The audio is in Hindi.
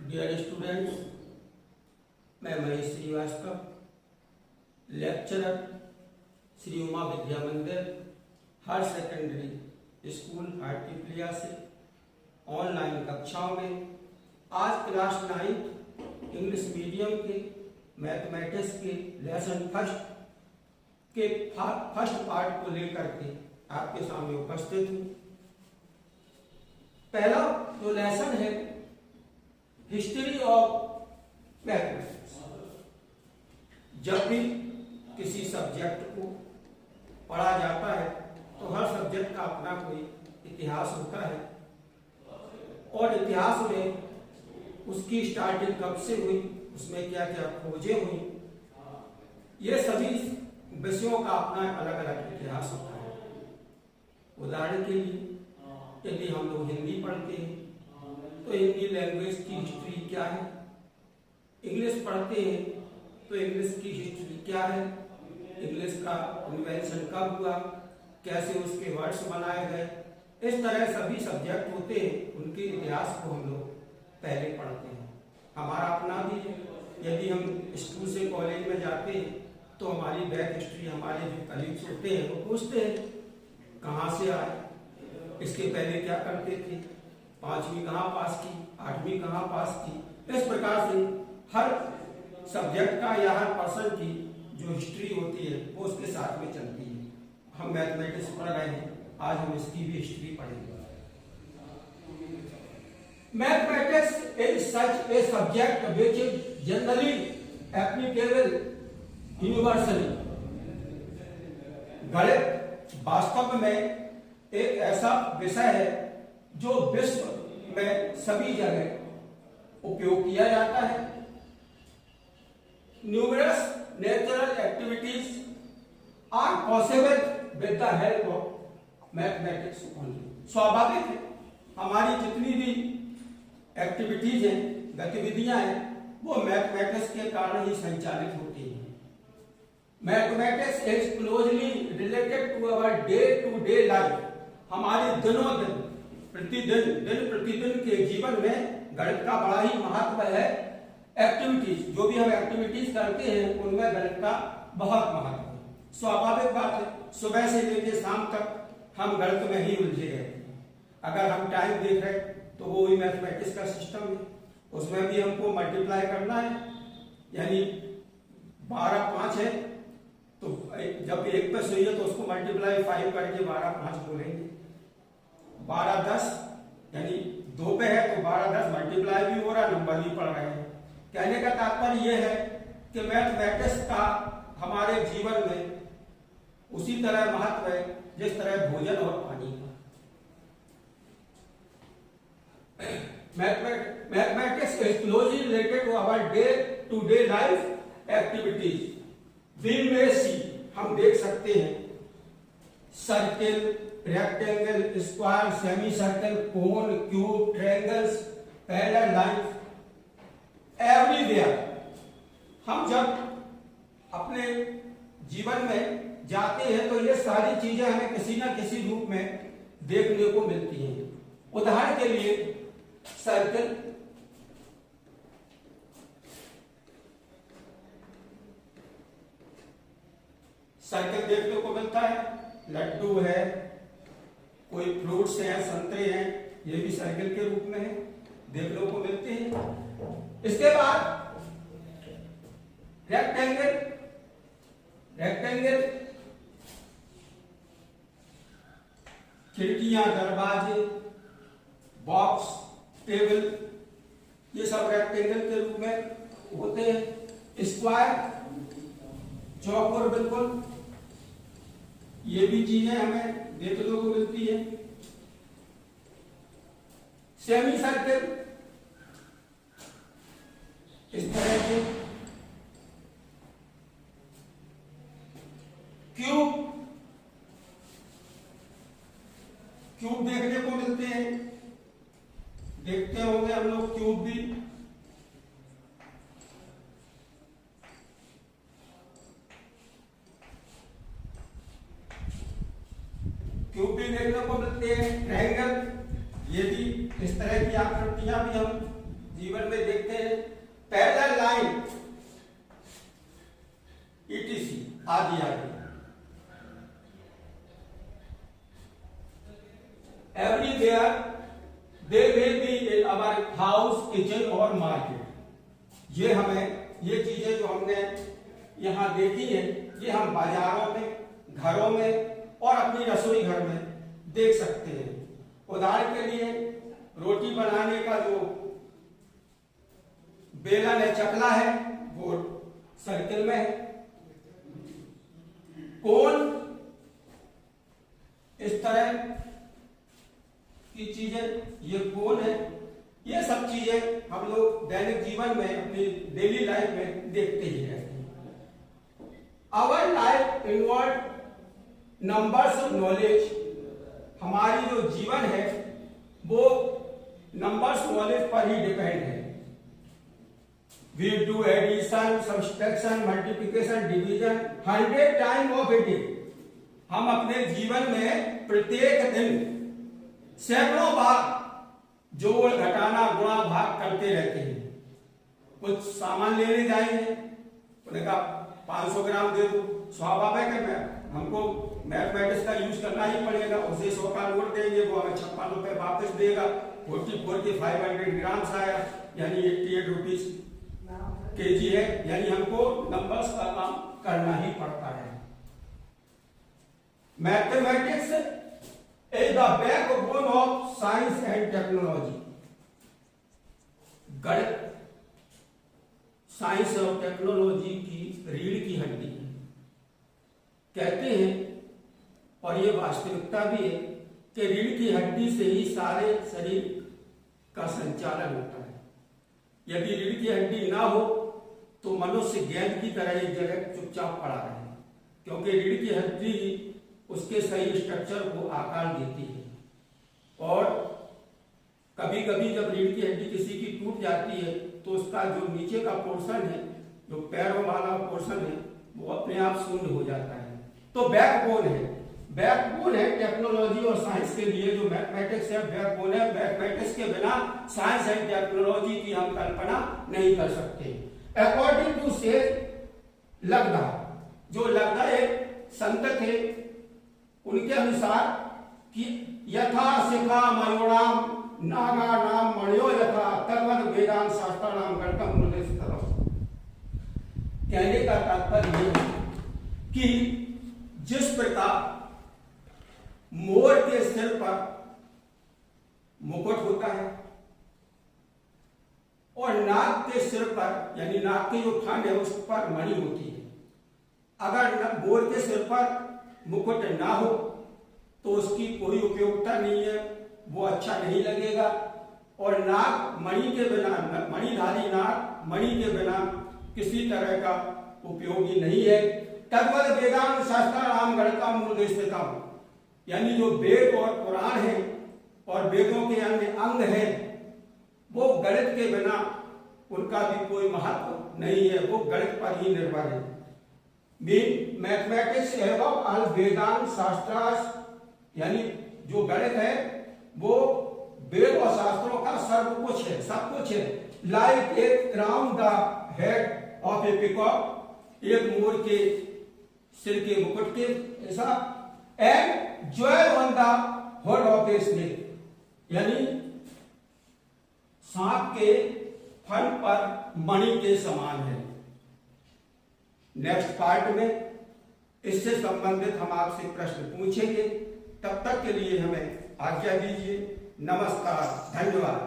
डियर स्टूडेंट्स, मैं महेश श्रीवास्तव, लेक्चरर श्री उमा विद्या मंदिर हायर सेकेंडरी स्कूल हाटीप्लिया से ऑनलाइन कक्षाओं में आज क्लास 9 इंग्लिश मीडियम के मैथमेटिक्स के लेसन फर्स्ट पार्ट को लेकर के आपके सामने उपस्थित हूँ। पहला जो लेसन है हिस्ट्री ऑफ मैथमेटिक्स। जब भी किसी सब्जेक्ट को पढ़ा जाता है तो हर सब्जेक्ट का अपना कोई इतिहास होता है और इतिहास में उसकी स्टार्टिंग कब से हुई, उसमें क्या क्या खोजें हुई, ये सभी विषयों का अपना अलग अलग इतिहास होता है। उदाहरण के लिए यदि हम लोग हिंदी पढ़ते हैं तो हिंदी लैंग्वेज की हिस्ट्री क्या है, इंग्लिश पढ़ते हैं तो इंग्लिश की हिस्ट्री क्या है, इंग्लिश का इन्वेंशन कब हुआ, कैसे उसके वर्ड्स बनाए गए, इस तरह सभी सब्जेक्ट होते हैं, उनके इतिहास को हम लोग पहले पढ़ते हैं। हमारा अपना भी है, यदि हम स्कूल से कॉलेज में जाते हैं तो हमारी बैक हिस्ट्री हमारे जो कलीग्स होते हैं वो पूछते हैं कहाँ से आए, इसके पहले क्या करते थे, 5वीं कहाँ पास की, 8वीं कहाँ पास की। इस प्रकार से हर सब्जेक्ट का या हर पर्सन की जो हिस्ट्री होती है वो उसके साथ में चलती है। हम मैथमेटिक्स पढ़ रहे हैं, आज हम इसकी भी हिस्ट्री पढ़ेंगे। Mathematics is such a subject which is generally applicable universally. गणित वास्तव में एक ऐसा विषय है जो विश्व में सभी जगह उपयोग किया जाता है। Numerous natural activities are possible with the help of mathematics only. स्वाभाविक है हमारी जितनी भी एक्टिविटीज हैं, गतिविधियां हैं, वो मैथमेटिक्स के कारण ही संचालित होती हैं। Mathematics is closely related to our day to day life. हमारे दिनों दिन प्रतिदिन के जीवन में गणित का बड़ा ही महत्व है। एक्टिविटीज, जो भी हम एक्टिविटीज करते हैं उनमें गणित का बहुत महत्व है। स्वाभाविक बात है, सुबह से लेकर शाम तक हम गणित में ही उलझे रहते हैं। अगर हम टाइम देख रहे तो वो भी मैथमेटिक्स का सिस्टम है, उसमें भी हमको मल्टीप्लाई करना है, यानी 12 5 है तो जब 1 पे सही है तो उसको मल्टीप्लाई 5 करके 12 5 बोलेंगे। 12 10 यानी 2 पे है तो 12 10 मल्टीप्लाई भी हो रहा, नंबर भी पढ़ रहे हैं। कहने का तात्पर्य यह है कि मैथमेटिक्स का हमारे जीवन में उसी तरह महत्व है जिस तरह भोजन और पानी का। Mathematics is closely related to our day to day life activities. We may see, हम देख सकते हैं, circle, rectangle, square, semicircle, cone, cube, triangles, parallel lines, everywhere. हम जब अपने जीवन में जाते हैं तो ये सारी चीजें हमें किसी ना किसी रूप में देखने को मिलती हैं। उदाहरण के लिए सर्कल, सर्कल देखने को मिलता है, लड्डू है, कोई फ्रूट्स हैं, संतरे हैं, ये भी सर्कल के रूप में है, देखने को मिलते हैं। इसके बाद रेक्टेंगल, खिड़कियां, दरवाजे, बॉक्स, टेबल, ये सब रेक्टेंगल के रूप में होते हैं। स्क्वायर, चौकोर, बिल्कुल, ये भी चीजें हमें देखने को मिलती है। सेमी सर्कल, इस तरह के। क्यूब देखने को मिलते हैं, देखते होंगे हम लोग क्यूब भी। क्यूब भी देखने को मिलते हैं। ट्रायंगल, ये भी इस तरह की आकृतियां भी हम जीवन में देखते हैं, पैरेलल लाइन ETC आदि आदि। Everywhere there will be in our house, kitchen और market। ये चीजें जो हमने यहाँ देखी है, ये हम बाजारों में, घरों में और अपनी रसोई घर में देख सकते हैं। उदाहरण के लिए रोटी बनाने का जो बेलन है, चकला है, वो सर्किल में है। कोन इस तरह की चीजें, ये कोन है। ये सब चीजें हम लोग दैनिक जीवन में, अपनी डेली लाइफ में देखते ही रहते हैं। Our life involve numbers of knowledge. हमारी जो जीवन है वो नंबर्स नॉलेज पर ही डिपेंड है। We do addition, subtraction, multiplication, division 100 times of a day। हम अपने जीवन में प्रत्येक दिन सैकड़ों बार जोड़, घटाना, गुणा, भाग करते रहते हैं। कुछ सामान लेने जाएंगे, उन्होंने कहा 500 ग्राम दे दो, स्वाभाविक है हमको मैथमेटिक्स का यूज करना ही पड़ेगा। उसे 100 का नोट देंगे, वो हमें 56 रुपए वापस देगा। 500 ग्राम्स आया, यानी 88 रुपीज केजी है, यानी हमको नंबर्स का काम करना ही पड़ता है। Mathematics is the backbone of science and technology. गणित साइंस और टेक्नोलॉजी की रीढ़ की हड्डी है कहते हैं, और ये वास्तविकता भी है कि रीढ़ की हड्डी से ही सारे शरीर का संचालन होता है। यदि रीढ़ की हड्डी ना हो तो मनुष्य गेंद की तरह एक जगह चुपचाप पड़ा रहे, क्योंकि रीढ़ की हड्डी ही उसके सही स्ट्रक्चर को आकार देती है। और कभी कभी जब रीढ़ की हड्डी किसी की टूट जाती है तो उसका जो नीचे का पोर्शन है, जो पैरों वाला पोर्शन है, वो अपने आप शून्य हो जाता है। तो बैकबोन है टेक्नोलॉजी और साइंस के लिए। जो मैथमेटिक्स है बैकबोन है। मैथमेटिक्स के बिना साइंस एंड टेक्नोलॉजी की हम कल्पना नहीं कर सकते। अकॉर्डिंग टू से लगदा, जो लगदा एक संत थे, उनके अनुसार कि यथा शिखा मयोणाम नागा नाम मणियो यथा तद्वद वेदांत शास्त्राणाम गणतम निर्देश तरफ। कहने का तात्पर्य ये है कि जिस प्रकार मोर के सिर पर मुकुट होता है और नाग के सिर पर, यानी नाग की जो खंड है उस पर मणि होती है, अगर मोर के सिर पर मुकुट ना हो तो उसकी कोई उपयोगिता नहीं है, वो अच्छा नहीं लगेगा। और नाग मणि के बिना, मणिधारी नाग मणि के बिना किसी तरह का उपयोगी नहीं है। तद्वद वेदांत शास्त्राणाम गणतम निर्देशितम, यानी जो वेद और पुराण है और वेदों के अन्य अंग है, वो गणित के बिना उनका भी कोई महत्व नहीं है, वो गणित पर ही निर्भर है। मैथमेटिक्स एवं ऑल वेदांत शास्त्र, यानी जो गणित है वो वेद और शास्त्रों का सर्व कुछ है, सब कुछ है। Like a crown the head of A peacock, एक मोर के सिर के मुकुट के ऐसा। And jewel on the head of a snake, यानी सांप के फन पर मणि के समान है। नेक्स्ट पार्ट में इससे संबंधित हम आपसे प्रश्न पूछेंगे। तब तक के लिए हमें आज्ञा दीजिए। नमस्कार, धन्यवाद।